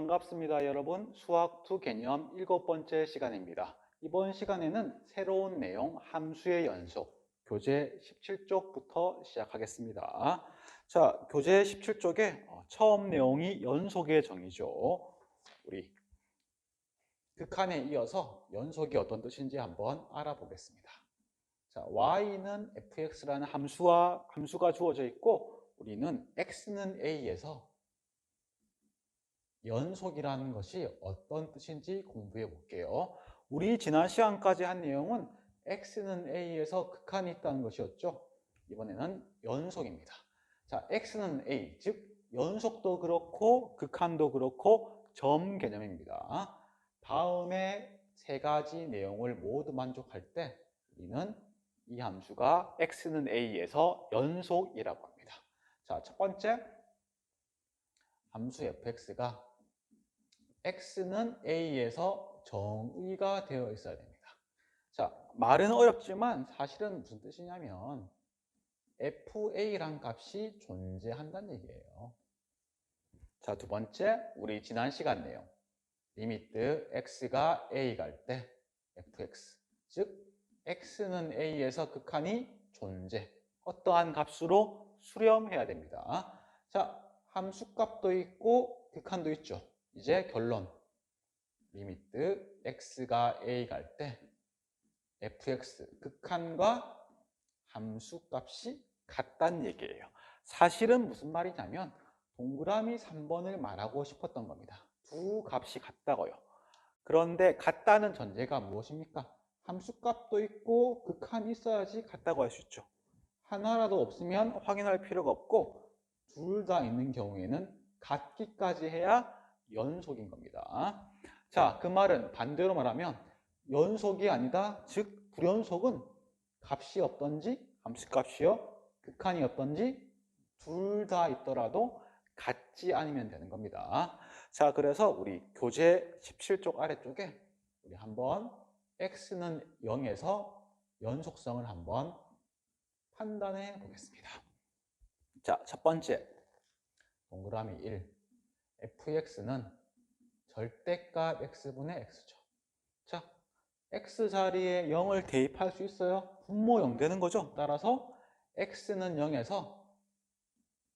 반갑습니다, 여러분. 수학2 개념 7번째 시간입니다. 이번 시간에는 새로운 내용 함수의 연속, 교재 17쪽부터 시작하겠습니다. 자, 교재 17쪽에 처음 내용이 연속의 정의죠. 우리 극한에 이어서 연속이 어떤 뜻인지 한번 알아보겠습니다. 자, y는 fx라는 함수가 주어져 있고 우리는 x는 a에서 연속이라는 것이 어떤 뜻인지 공부해 볼게요. 우리 지난 시간까지 한 내용은 x는 a에서 극한이 있다는 것이었죠. 이번에는 연속입니다. 자, x는 a, 즉 연속도 그렇고 극한도 그렇고 점 개념입니다. 다음에 세 가지 내용을 모두 만족할 때 우리는 이 함수가 x는 a에서 연속이라고 합니다. 자, 첫 번째 함수 fx가 x는 a에서 정의가 되어 있어야 됩니다. 자, 말은 어렵지만 사실은 무슨 뜻이냐면 fa란 값이 존재한다는 얘기예요. 자, 두 번째, 우리 지난 시간 내용. 리미트 x가 a 갈 때 fx, 즉 x는 a에서 극한이 존재, 어떠한 값으로 수렴해야 됩니다. 자, 함수값도 있고 극한도 있죠. 이제 결론. 리미트 x가 a 갈 때 fx 극한과 함수값이 같다는 얘기예요. 사실은 무슨 말이냐면 동그라미 3번을 말하고 싶었던 겁니다. 두 값이 같다고요. 그런데 같다는 전제가 무엇입니까? 함수값도 있고 극한이 있어야지 같다고 할 수 있죠. 하나라도 없으면 확인할 필요가 없고 둘 다 있는 경우에는 같기까지 해야 연속인 겁니다. 자, 그 말은 반대로 말하면 연속이 아니다, 즉 불연속은 값이 없던지 함수값이요 극한이 없던지 둘 다 있더라도 같지 않으면 되는 겁니다. 자, 그래서 우리 교재 17쪽 아래쪽에 우리 한번 x는 0에서 연속성을 한번 판단해 보겠습니다. 자, 첫 번째 동그라미 1 fx는 절대값 x분의 x죠. 자, x 자리에 0을 대입할 수 있어요? 분모 0 되는 거죠. 따라서 x는 0에서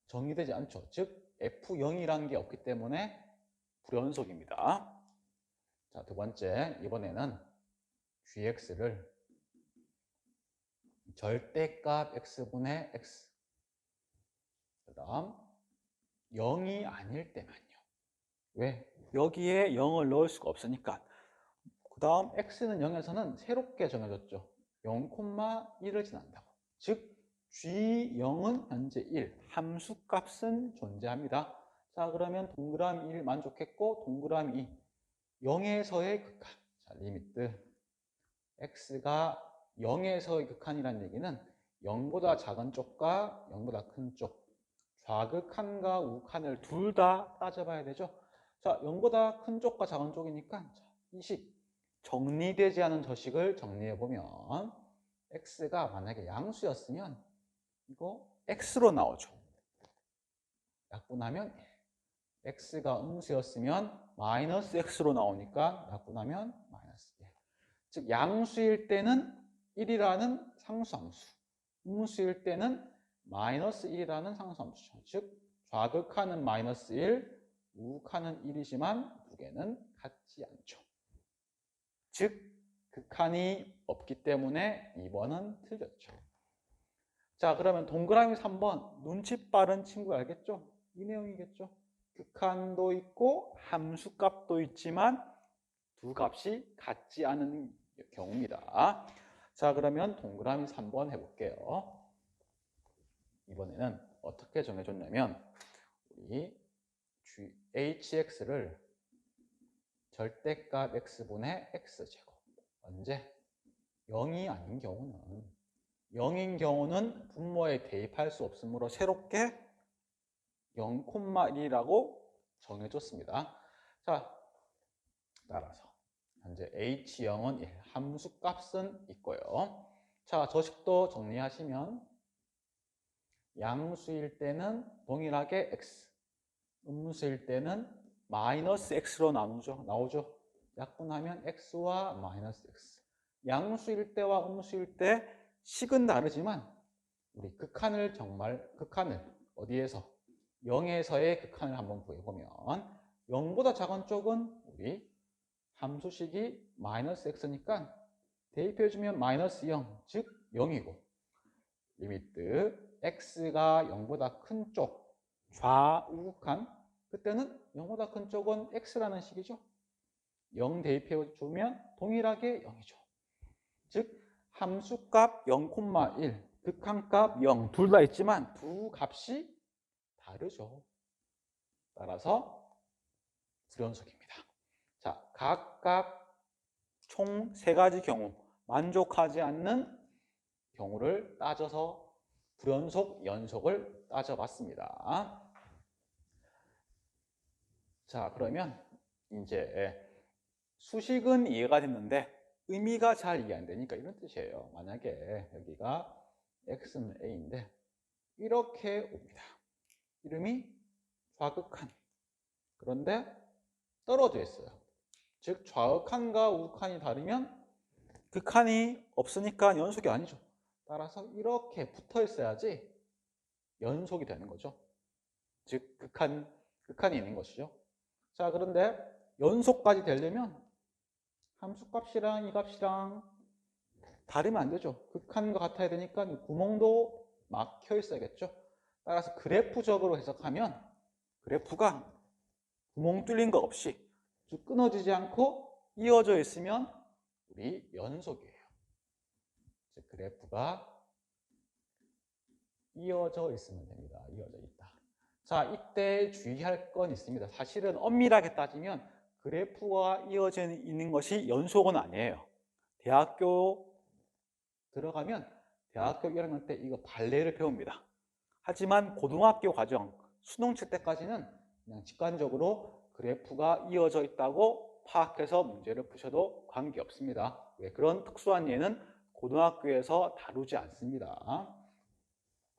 정의되지 않죠. 즉 f0이라는 게 없기 때문에 불연속입니다. 자, 두 번째, 이번에는 gx를 절대값 x분의 x, 그 다음 0이 아닐 때만요. 왜? 여기에 0을 넣을 수가 없으니까. 그 다음 x는 0에서는 새롭게 정해졌죠. 0,1을 지난다고. 즉 g0은 현재 1, 함수값은 존재합니다. 자, 그러면 동그라미 1 만족했고 동그라미 2, 0에서의 극한. 자, 리미트 x가 0에서의 극한이라는 얘기는 0보다 작은 쪽과 0보다 큰 쪽, 좌극한과 우극한을 둘 다 따져봐야 되죠. 자, 0보다 큰 쪽과 작은 쪽이니까 이 식, 정리되지 않은 저식을 정리해보면 x가 만약에 양수였으면 이거 x로 나오죠. 약분하면 x가 음수였으면 마이너스 x로 나오니까 약분하면 마이너스 1. 즉 양수일 때는 1이라는 상수함수, 음수일 때는 마이너스 1이라는 상수함수죠. 즉 좌극하는 마이너스 1, 우극하는 1이지만 두 개는 같지 않죠. 즉 극한이 없기 때문에 2번은 틀렸죠. 자, 그러면 동그라미 3번, 눈치 빠른 친구 알겠죠? 이 내용이겠죠. 극한도 있고 함수값도 있지만 두 값이 같지 않은 경우입니다. 자, 그러면 동그라미 3번 해볼게요. 이번에는 어떻게 정해줬냐면 우리 hx를 절대값 x분의 x제곱. 언제? 0이 아닌 경우는, 0인 경우는 분모에 대입할 수 없으므로 새롭게 0,1이라고 정해줬습니다. 자, 따라서 현재 h0은 1, 함수값은 있고요. 자, 저식도 정리하시면 양수일 때는 동일하게 x, 음수일 때는 마이너스 x로 나오죠. 약분하면 x와 마이너스 x. 양수일 때와 음수일 때 식은 다르지만 우리 극한을 어디에서? 0에서의 극한을 한번 구해보면 0보다 작은 쪽은 우리 함수식이 마이너스 x니까 대입해주면 마이너스 0, 즉 0이고 리미트 x가 0보다 큰 쪽 좌우극한 그때는 0보다 큰 쪽은 x라는 식이죠. 0 대입해주면 동일하게 0이죠. 즉 함수값 0,1 극한값 0 둘 다 있지만 두 값이 다르죠. 따라서 불연속입니다. 자, 각각 총 3가지 경우 만족하지 않는 경우를 따져서 불연속, 연속을 따져봤습니다. 자, 그러면 이제 수식은 이해가 됐는데 의미가 잘 이해 안 되니까 이런 뜻이에요. 만약에 여기가 x는 a인데 이렇게 옵니다. 이름이 좌극한. 그런데 떨어져 있어요. 즉 좌극한과 우극한이 다르면 극한이 없으니까 연속이 아니죠. 따라서 이렇게 붙어 있어야지 연속이 되는 거죠. 즉 극한이 있는 것이죠. 자, 그런데 연속까지 되려면 함수값이랑 이 값이랑 다르면 안 되죠. 극한과 같아야 되니까 구멍도 막혀 있어야겠죠. 따라서 그래프적으로 해석하면 그래프가 구멍 뚫린 거 없이 쭉 끊어지지 않고 이어져 있으면 우리 연속이에요. 즉 그래프가 이어져 있으면 됩니다. 이어져 있다. 자, 이때 주의할 건 있습니다. 사실은 엄밀하게 따지면 그래프가 이어져 있는 것이 연속은 아니에요. 대학교 들어가면 대학교 1학년 때 이거 발레를 배웁니다. 하지만 고등학교 과정 수능 칠 때까지는 그냥 직관적으로 그래프가 이어져 있다고 파악해서 문제를 푸셔도 관계없습니다. 왜? 그런 특수한 예는 고등학교에서 다루지 않습니다.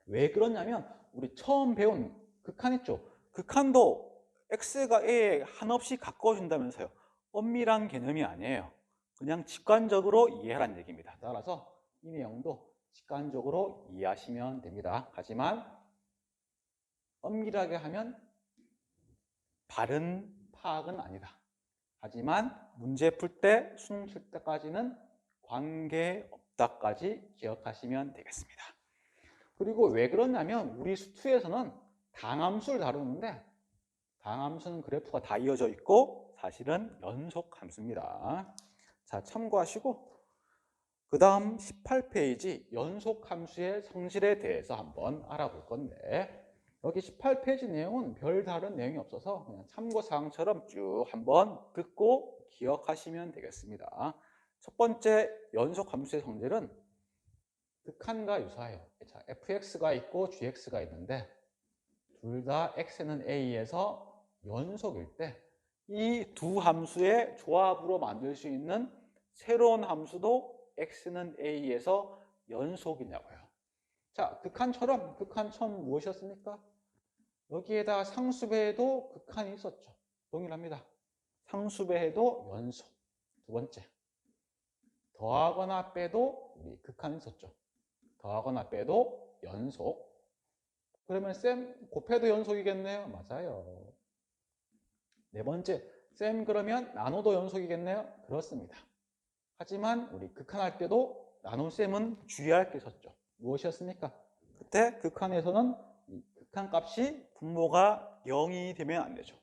왜 그러냐면 우리 처음 배운 극한 있죠? 극한도 x가 a에 한없이 가까워진다면서요. 엄밀한 개념이 아니에요. 그냥 직관적으로 이해하라는 얘기입니다. 따라서 이 내용도 직관적으로 이해하시면 됩니다. 하지만 엄밀하게 하면 바른 파악은 아니다. 하지만 문제 풀 때, 수능 칠 때까지는 관계없다까지 기억하시면 되겠습니다. 그리고 왜 그러냐면 우리 수투에서는 당함수를 다루는데 당함수는 그래프가 다 이어져 있고 사실은 연속함수입니다. 자, 참고하시고 그 다음 18페이지 연속함수의 성질에 대해서 한번 알아볼 건데 여기 18페이지 내용은 별다른 내용이 없어서 그냥 참고사항처럼 쭉 한번 듣고 기억하시면 되겠습니다. 첫 번째 연속함수의 성질은 극한과 유사해요. 자, fx가 있고 gx가 있는데 둘 다 x는 a에서 연속일 때 이 두 함수의 조합으로 만들 수 있는 새로운 함수도 x는 a에서 연속이냐고요. 자, 극한 처음 무엇이었습니까? 여기에다 상수배에도 극한이 있었죠. 동일합니다. 상수배에도 연속. 두 번째, 더하거나 빼도 우리 극한이 있었죠. 더하거나 빼도 연속. 그러면 쌤 곱해도 연속이겠네요. 맞아요. 네 번째, 쌤 그러면 나눠도 연속이겠네요. 그렇습니다. 하지만 우리 극한할 때도 나눗셈은 주의할 게 있었죠. 무엇이었습니까? 그때 극한에서는 이 극한값이 분모가 0이 되면 안 되죠.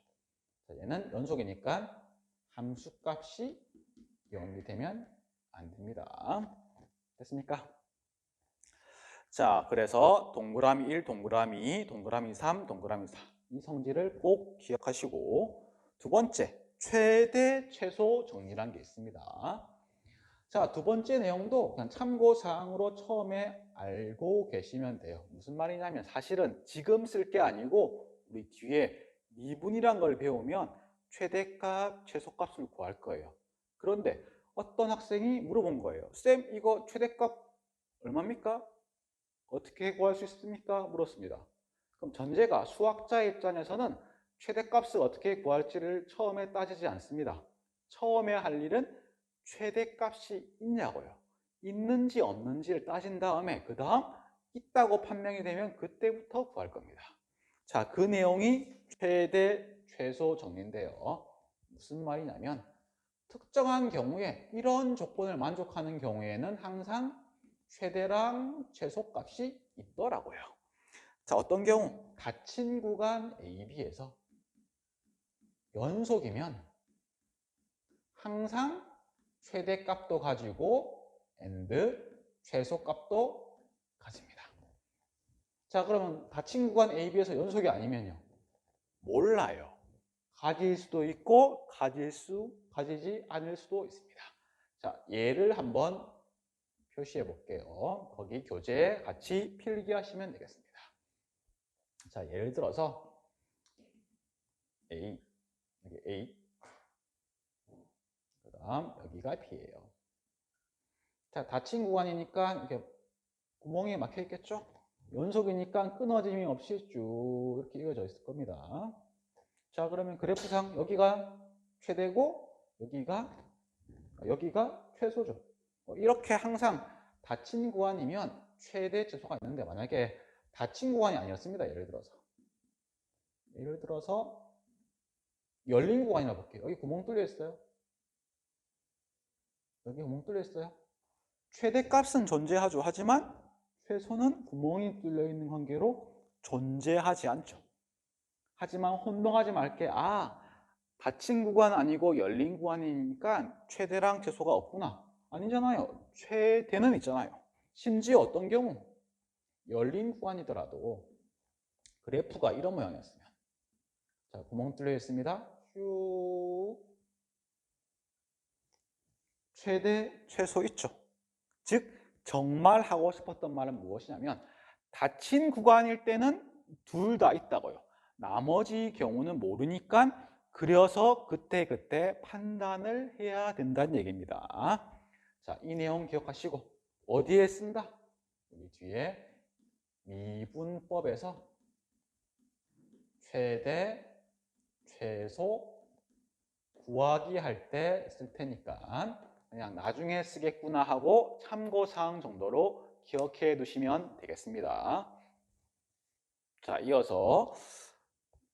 자, 얘는 연속이니까 함수값이 0이 되면 안 됩니다. 됐습니까? 자, 그래서 동그라미 1, 동그라미 2, 동그라미 3, 동그라미 4 이 성질을 꼭 기억하시고 두 번째, 최대, 최소 정리란 게 있습니다. 자, 두 번째 내용도 그냥 참고사항으로 처음에 알고 계시면 돼요. 무슨 말이냐면 사실은 지금 쓸 게 아니고 우리 뒤에 미분이란 걸 배우면 최대값, 최소값을 구할 거예요. 그런데 어떤 학생이 물어본 거예요. 쌤, 이거 최대값 얼마입니까? 어떻게 구할 수 있습니까? 물었습니다. 그럼 전제가 수학자 입장에서는 최대값을 어떻게 구할지를 처음에 따지지 않습니다. 처음에 할 일은 최대값이 있냐고요. 있는지 없는지를 따진 다음에 그 다음 있다고 판명이 되면 그때부터 구할 겁니다. 자, 그 내용이 최대, 최소 정리인데요. 무슨 말이냐면 특정한 경우에 이런 조건을 만족하는 경우에는 항상 최대랑 최소 값이 있더라고요. 자, 어떤 경우 닫힌 구간 A, B에서 연속이면 항상 최대값도 가지고 and 최소값도 가집니다. 자, 그러면 닫힌 구간 A, B에서 연속이 아니면요. 몰라요. 가질 수도 있고 가지지 않을 수도 있습니다. 자, 예를 한번 표시해 볼게요. 거기 교재에 같이 필기하시면 되겠습니다. 자, 예를 들어서 A, 여기 A, 그 다음 여기가 B예요. 자, 닫힌 구간이니까 이렇게 구멍이 막혀 있겠죠? 연속이니까 끊어짐이 없이 쭉 이렇게 이어져 있을 겁니다. 자, 그러면 그래프상 여기가 최대고 여기가 최소죠. 이렇게 항상 닫힌 구간이면 최대, 최소가 있는데 만약에 닫힌 구간이 아니었습니다. 예를 들어서 열린 구간이라 볼게요. 여기 구멍 뚫려 있어요. 여기 구멍 뚫려 있어요. 최대값은 존재하죠. 하지만 최소는 구멍이 뚫려 있는 관계로 존재하지 않죠. 하지만 혼동하지 말게. 닫힌 구간 아니고 열린 구간이니까 최대랑 최소가 없구나. 아니잖아요. 최대는 있잖아요. 심지어 어떤 경우 열린 구간이더라도 그래프가 이런 모양이었으면, 자, 구멍 뚫려 있습니다. 쭉 최대, 최소 있죠. 즉 정말 하고 싶었던 말은 무엇이냐면 닫힌 구간일 때는 둘 다 있다고요. 나머지 경우는 모르니까 그려서 그때그때 판단을 해야 된다는 얘기입니다. 자, 이 내용 기억하시고 어디에 쓴다? 여기 뒤에 미분법에서 최대, 최소 구하기 할 때 쓸 테니까 그냥 나중에 쓰겠구나 하고 참고사항 정도로 기억해 두시면 되겠습니다. 자, 이어서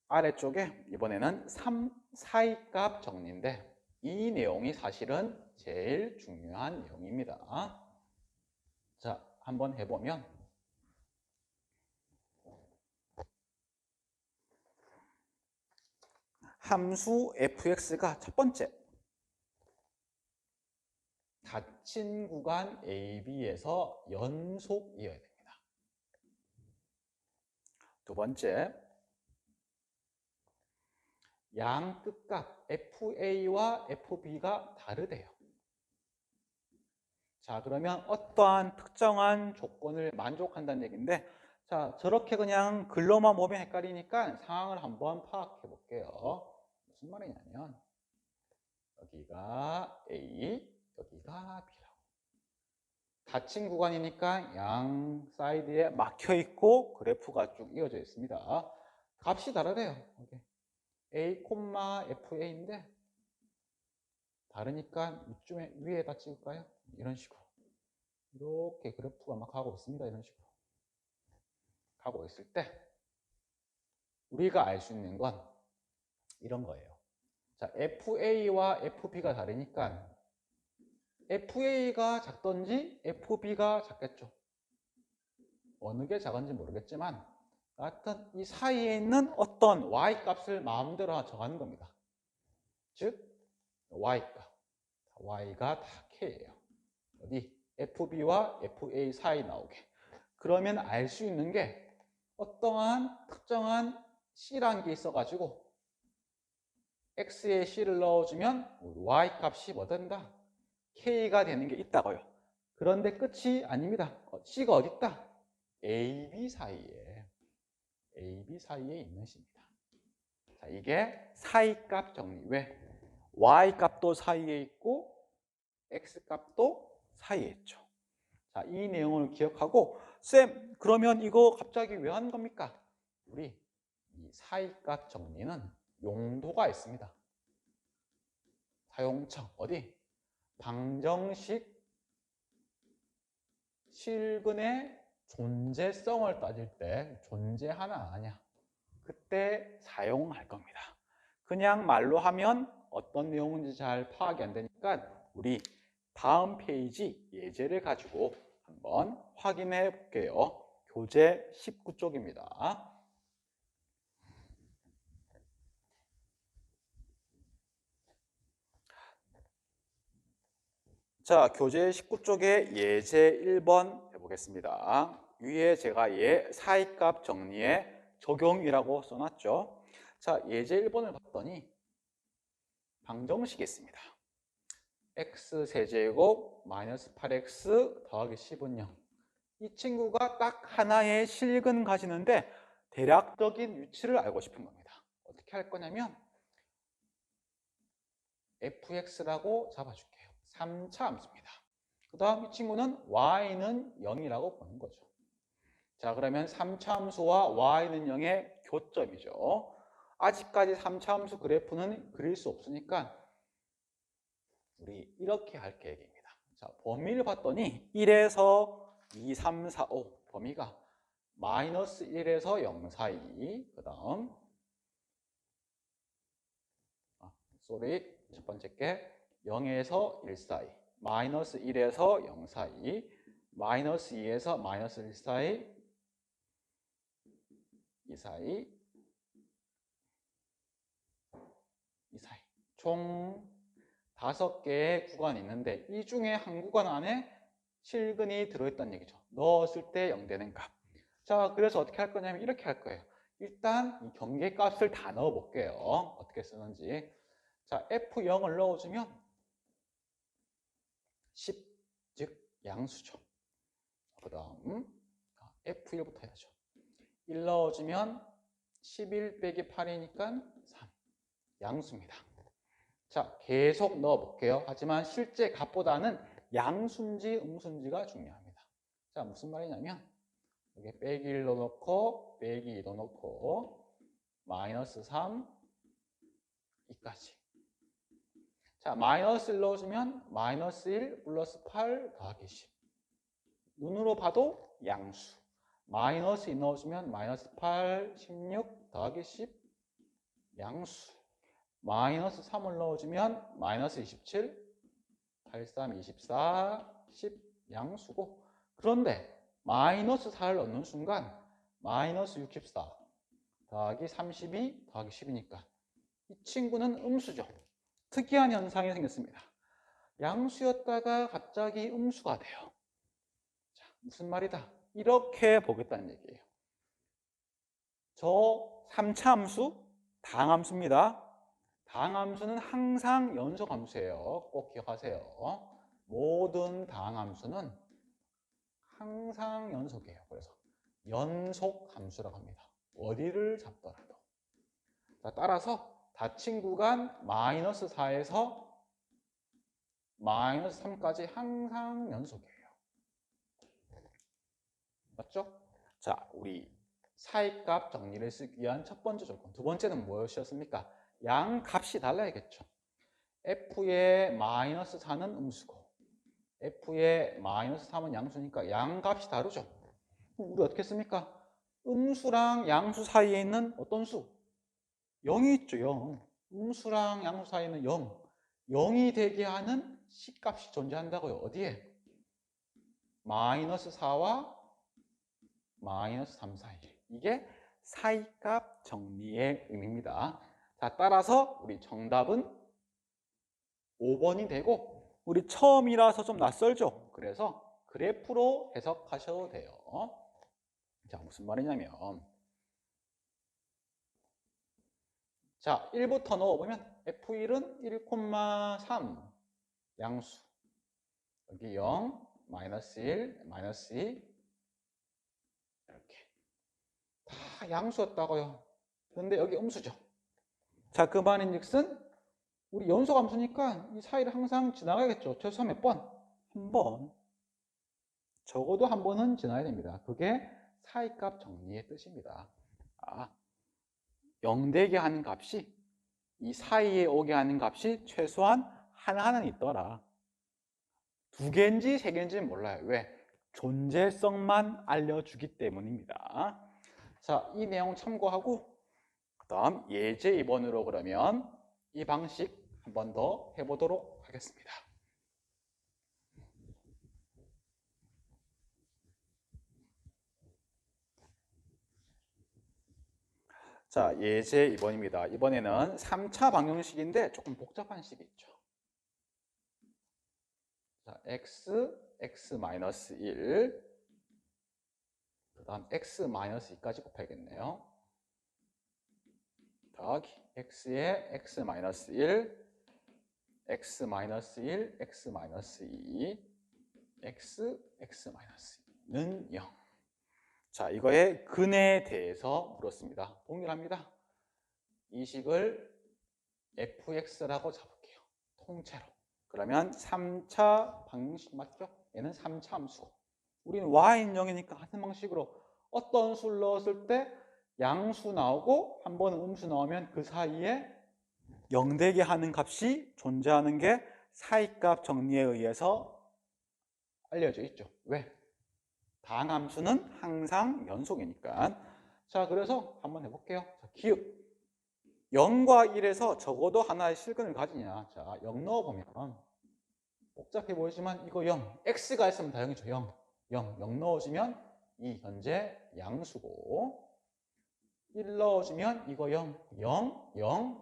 아래쪽에 이번에는 3, 사이값 정리인데 이 내용이 사실은 제일 중요한 내용입니다. 자, 한번 해보면 함수 fx가 첫 번째 닫힌 구간 AB에서 연속이어야 됩니다. 두 번째, 양 끝값 FA와 FB가 다르대요. 자, 그러면 어떠한 특정한 조건을 만족한다는 얘기인데, 자, 저렇게 그냥 글로만 보면 헷갈리니까 상황을 한번 파악해 볼게요. 무슨 말이냐면 여기가 A, 여기가 B라고. 닫힌 구간이니까 양 사이드에 막혀 있고 그래프가 쭉 이어져 있습니다. 값이 다르대요. A, FA인데 다르니까 이쯤에 위에다 찍을까요? 이런 식으로. 이렇게 그래프가 막 가고 있습니다. 이런 식으로. 가고 있을 때 우리가 알 수 있는 건 이런 거예요. 자, FA와 FB가 다르니까 FA가 작던지 FB가 작겠죠. 어느 게 작은지 모르겠지만 하여튼 이 사이에 있는 어떤 Y값을 마음대로 정하는 겁니다. 즉 Y값. Y가 다 K예요. 어디? FB와 FA 사이 나오게. 그러면 알 수 있는 게 어떠한 특정한 C라는 게 있어가지고 X에 C를 넣어주면 Y 값이 뭐 된다? K가 되는 게 있다고요. 그런데 끝이 아닙니다. C가 어디 있다? AB 사이에 있는 C입니다. 자, 이게 사이값 정리. 왜? Y 값도 사이에 있고 X 값도 사이에 있죠. 자, 이 내용을 기억하고 쌤, 그러면 이거 갑자기 왜 하는 겁니까? 우리 이 사이값 정리는 용도가 있습니다. 사용처 어디? 방정식 실근의 존재성을 따질 때 존재하나 안 하냐 그때 사용할 겁니다. 그냥 말로 하면 어떤 내용인지 잘 파악이 안 되니까 우리 다음 페이지 예제를 가지고 한번 확인해 볼게요. 교재 19쪽입니다. 자, 교재 19쪽에 예제 1번 해보겠습니다. 위에 제가 사이값 정리의 적용이라고 써놨죠. 자, 예제 1번을 봤더니 방정식이 있습니다. x 세제곱 마이너스 8x 더하기 10은 0. 이 친구가 딱 하나의 실근 가지는데 대략적인 위치를 알고 싶은 겁니다. 어떻게 할 거냐면 fx라고 잡아줄게요. 3차 함수입니다. 그 다음 이 친구는 y는 0이라고 보는 거죠. 자, 그러면 3차 함수와 y는 0의 교점이죠. 아직까지 3차 함수 그래프는 그릴 수 없으니까 우리 이렇게 할 계획입니다. 자, 범위를 봤더니 1에서 2, 3, 4, 5 범위가 마이너스 1에서 0 사이 그 다음 첫 번째 게 0에서 1 사이 마이너스 1에서 0 사이 마이너스 2에서 마이너스 1 사이 이 사이 총 5개의 구간이 있는데 이 중에 한 구간 안에 실근이 들어있다는 얘기죠. 넣었을 때 0 되는 값. 자, 그래서 어떻게 할 거냐면 이렇게 할 거예요. 일단 이 경계값을 다 넣어 볼게요. 어떻게 쓰는지. 자, F0을 넣어주면 10, 즉 양수죠. 그 다음 F1부터 해야죠. 1 넣어주면 11 빼기 8이니까 3. 양수입니다. 자, 계속 넣어볼게요. 하지만 실제 값보다는 양수인지 음수인지가 중요합니다. 자, 무슨 말이냐면 여기 빼기 1 넣어놓고 빼기 2 넣어놓고 마이너스 3 이까지. 자, 마이너스 1 넣어주면 마이너스 1 플러스 8 더하기 10. 눈으로 봐도 양수. 마이너스 2 넣어주면 마이너스 8, 16 더하기 10 양수. 마이너스 3을 넣어주면 마이너스 27, 83, 24, 10 양수고 그런데 마이너스 4를 넣는 순간 마이너스 64 더하기 32 더하기 10이니까 이 친구는 음수죠. 특이한 현상이 생겼습니다. 양수였다가 갑자기 음수가 돼요. 자, 무슨 말이다? 이렇게 보겠다는 얘기예요. 저 3차 함수 다항함수입니다. 다항함수는 항상 연속함수예요. 꼭 기억하세요. 모든 다항함수는 항상 연속이에요. 그래서 연속함수라고 합니다. 어디를 잡더라도. 자, 따라서 닫힌 구간 마이너스 4에서 마이너스 3까지 항상 연속이에요. 맞죠? 자, 우리 사이값 정리를 쓰기 위한 첫 번째 조건. 두 번째는 무엇이었습니까? 양 값이 달라야겠죠. f의 마이너스 4는 음수고 f의 마이너스 3은 양수니까 양 값이 다르죠. 우리 어떻게 씁니까? 음수랑 양수 사이에 있는 어떤 수? 0이 있죠. 0. 음수랑 양수 사이에는 0. 0이 되게 하는 C값이 존재한다고요. 어디에? 마이너스 4와 마이너스 3 사이. 이게 사이값 정리의 의미입니다. 자, 따라서 우리 정답은 5번이 되고 우리 처음이라서 좀 낯설죠. 그래서 그래프로 해석하셔도 돼요. 자, 무슨 말이냐면 자, 1부터 넣어보면 F1은 1,3 양수 여기 0, 마이너스 1, 마이너스 2 이렇게 다 양수였다고요. 그런데 여기 음수죠. 자, 그 말인즉슨 우리 연속함수니까 이 사이를 항상 지나가야겠죠. 최소 몇 번? 한 번. 적어도 한 번은 지나야 됩니다. 그게 사이값 정리의 뜻입니다. 0 되게 하는 값이 이 사이에 오게 하는 값이 최소한 하나는 있더라. 2개인지 3개인지는 몰라요. 왜? 존재성만 알려주기 때문입니다. 자, 이 내용 참고하고 그 다음 예제 2번으로 그러면 이 방식 한 번 더 해보도록 하겠습니다. 자, 예제 2번입니다. 이번에는 3차 방정식인데 조금 복잡한 식이 있죠. 자, x-1 그 다음 x-2까지 곱해야겠네요. 더하기 x에 x-1 x-1 x-2 x-2는 0. 자, 이거의 근에 대해서 물었습니다. 동일합니다. 이 식을 fx라고 잡을게요. 통째로. 그러면 3차 방정식 맞죠? 얘는 3차 함수고. 우리는 y인 0이니까 같은 방식으로 어떤 수를 넣었을 때 양수 나오고 한 번은 음수 나오면 그 사이에 0 되게 하는 값이 존재하는 게 사이값 정리에 의해서 알려져 있죠. 왜? 다항함수는 항상 연속이니까. 자, 그래서 한번 해볼게요. 자, 기읍 0과 1에서 적어도 하나의 실근을 가지냐. 자, 0 넣어보면 복잡해 보이지만 이거 0, x가 있으면 다 0이죠. 0 넣어주면 이 현재 양수고 1 넣어주면 이거 0,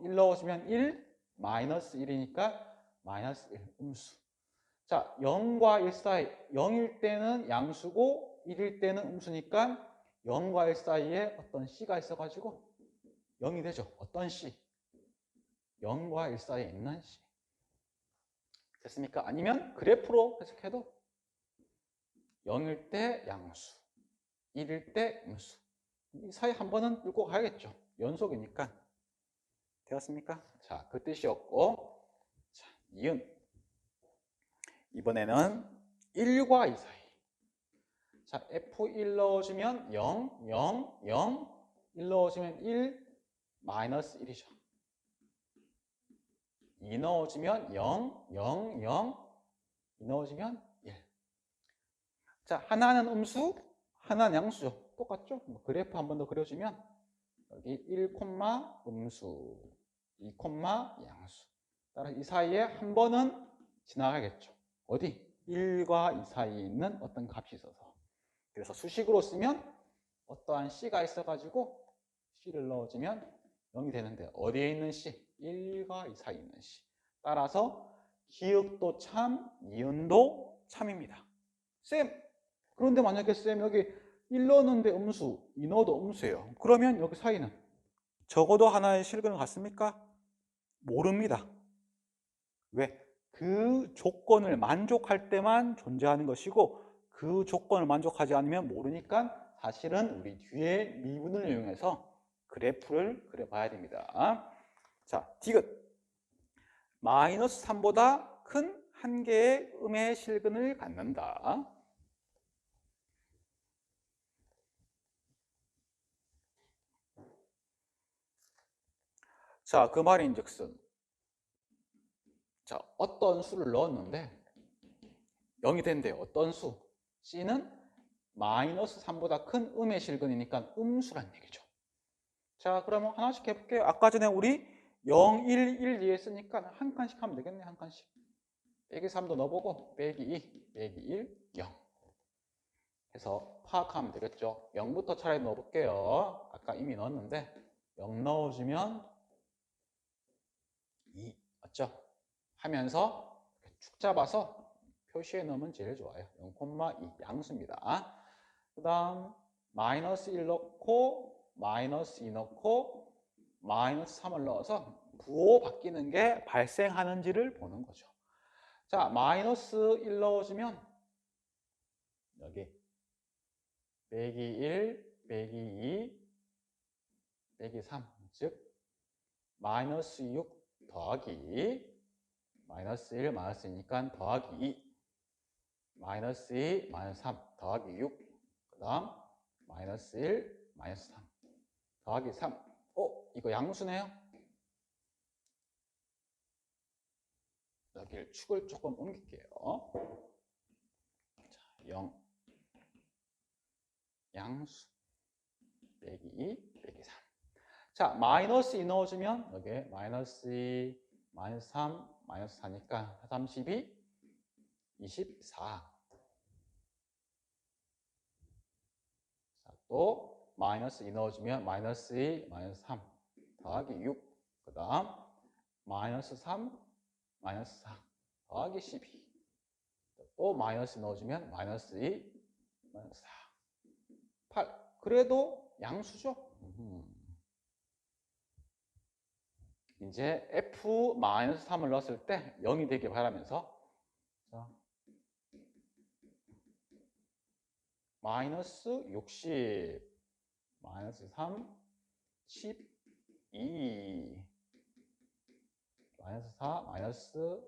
1 넣어주면 1, 마이너스 1이니까 마이너스 1, 음수. 자, 0과 1 사이, 0일 때는 양수고 1일 때는 음수니까 0과 1 사이에 어떤 c가 있어가지고 0이 되죠. 어떤 c? 0과 1 사이에 있는 c. 됐습니까? 아니면 그래프로 해석해도 0일 때 양수, 1일 때 음수. 이 사이 한 번은 뚫고 가야겠죠. 연속이니까. 되었습니까? 자, 그 뜻이었고, 자, 이은. 이번에는 1과 2 사이. 자, F1 넣어주면 0, 0, 0. 1 넣어주면 1, 마이너스 1이죠. 2 넣어주면 0, 0, 0. 2 넣어주면 1. 자, 하나는 음수, 하나는 양수죠. 똑같죠? 그래프 한 번 더 그려주면 여기 1, 음수, 2, 양수. 따라서 이 사이에 한 번은 지나가겠죠. 어디? 1과 2 사이에 있는 어떤 값이 있어서. 그래서 수식으로 쓰면 어떠한 c가 있어가지고 c를 넣어주면 0이 되는데 어디에 있는 c? 1과 2 사이에 있는 c. 따라서 기역도 참, 이은도 참입니다. 쌤! 그런데 만약에 쌤 여기 1 넣었는데 음수, 2 넣어도 음수예요. 그러면 여기 사이는 적어도 하나의 실근을 갖습니까? 모릅니다. 왜? 그 조건을 만족할 때만 존재하는 것이고 그 조건을 만족하지 않으면 모르니까 사실은 우리 뒤에 미분을 이용해서 그래프를 그려봐야 됩니다. 자, 디귿. 마이너스 3보다 큰 한 개의 음의 실근을 갖는다. 자, 그 말인즉슨 자, 어떤 수를 넣었는데 0이 된대요. 어떤 수? C는 마이너스 3보다 큰 음의 실근이니까 음수란 얘기죠. 자, 그러면 하나씩 해볼게요. 아까 전에 우리 0, 1, 1, 2 했으니까 한 칸씩 하면 되겠네. 한 칸씩. 빼기 3도 넣어보고 빼기 2, 빼기 1, 0 해서 파악하면 되겠죠. 0부터 차라리 넣어볼게요. 아까 이미 넣었는데 0 넣어주면 2 맞죠? 하면서 축 잡아서 표시해 놓으면 제일 좋아요. 0,2 양수입니다. 그 다음 마이너스 1 넣고 마이너스 2 넣고 마이너스 3을 넣어서 부호 바뀌는 게 발생하는지를 보는 거죠. 자, 마이너스 1 넣어주면 여기 빼기 1, 빼기 2, 빼기 3, 즉 마이너스 6 더하기 마이너스 1, 마이너스 2니까 더하기 2 마이너스 2, 마이너스 3 더하기 6 그 다음 마이너스 1, 마이너스 3 더하기 3 이거 양수네요. 여기를 축을 조금 옮길게요. 자, 0 양수 빼기 2 빼기 3. 자, 마이너스 2 넣어주면 여기에 마이너스 2, 마이너스 3, 마이너스 4니까 32, 24. 자, 또 마이너스 2 넣어주면 마이너스 2, 마이너스 3 더하기 6. 그 다음 마이너스 3, 마이너스 4 더하기 12. 또 마이너스 넣어주면 마이너스 2, 마이너스 4, 8. 그래도 양수죠. 이제 F-3을 넣었을 때 0이 되길 바라면서 자, 마이너스 60, 마이너스 3, 12, 마이너스 4, 마이너스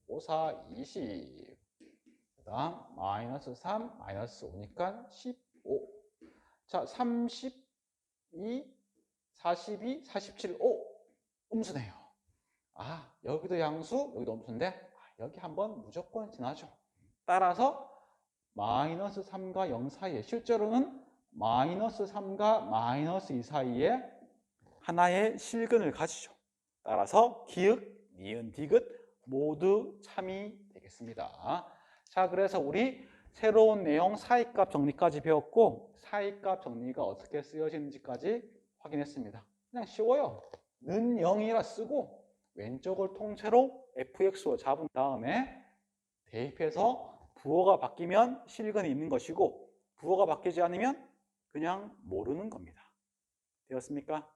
5, 4, 20. 그 다음 마이너스 3, 마이너스 5니까 15. 자, 32, 42, 47, 5. 음수네요. 아, 여기도 양수, 여기도 음수인데 여기 한번 무조건 지나죠. 따라서 마이너스 3과 0 사이에, 실제로는 마이너스 3과 마이너스 2 사이에 하나의 실근을 가지죠. 따라서 기역, 니은, 디귿 모두 참이 되겠습니다. 자, 그래서 우리 새로운 내용 사이값 정리까지 배웠고, 사이값 정리가 어떻게 쓰여지는지까지 확인했습니다. 그냥 쉬워요. 는 0이라 쓰고 왼쪽을 통째로 fx로 잡은 다음에 대입해서 부호가 바뀌면 실근이 있는 것이고, 부호가 바뀌지 않으면 그냥 모르는 겁니다. 되었습니까?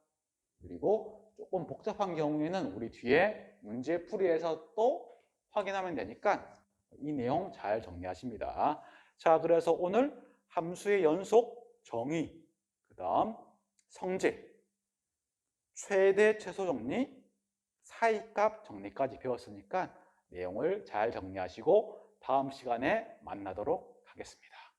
그리고 조금 복잡한 경우에는 우리 뒤에 문제풀이에서 또 확인하면 되니까 이 내용 잘 정리하십니다. 자, 그래서 오늘 함수의 연속 정의, 그 다음 성질, 최대 최소 정리, 사이값 정리까지 배웠으니까 내용을 잘 정리하시고 다음 시간에 만나도록 하겠습니다.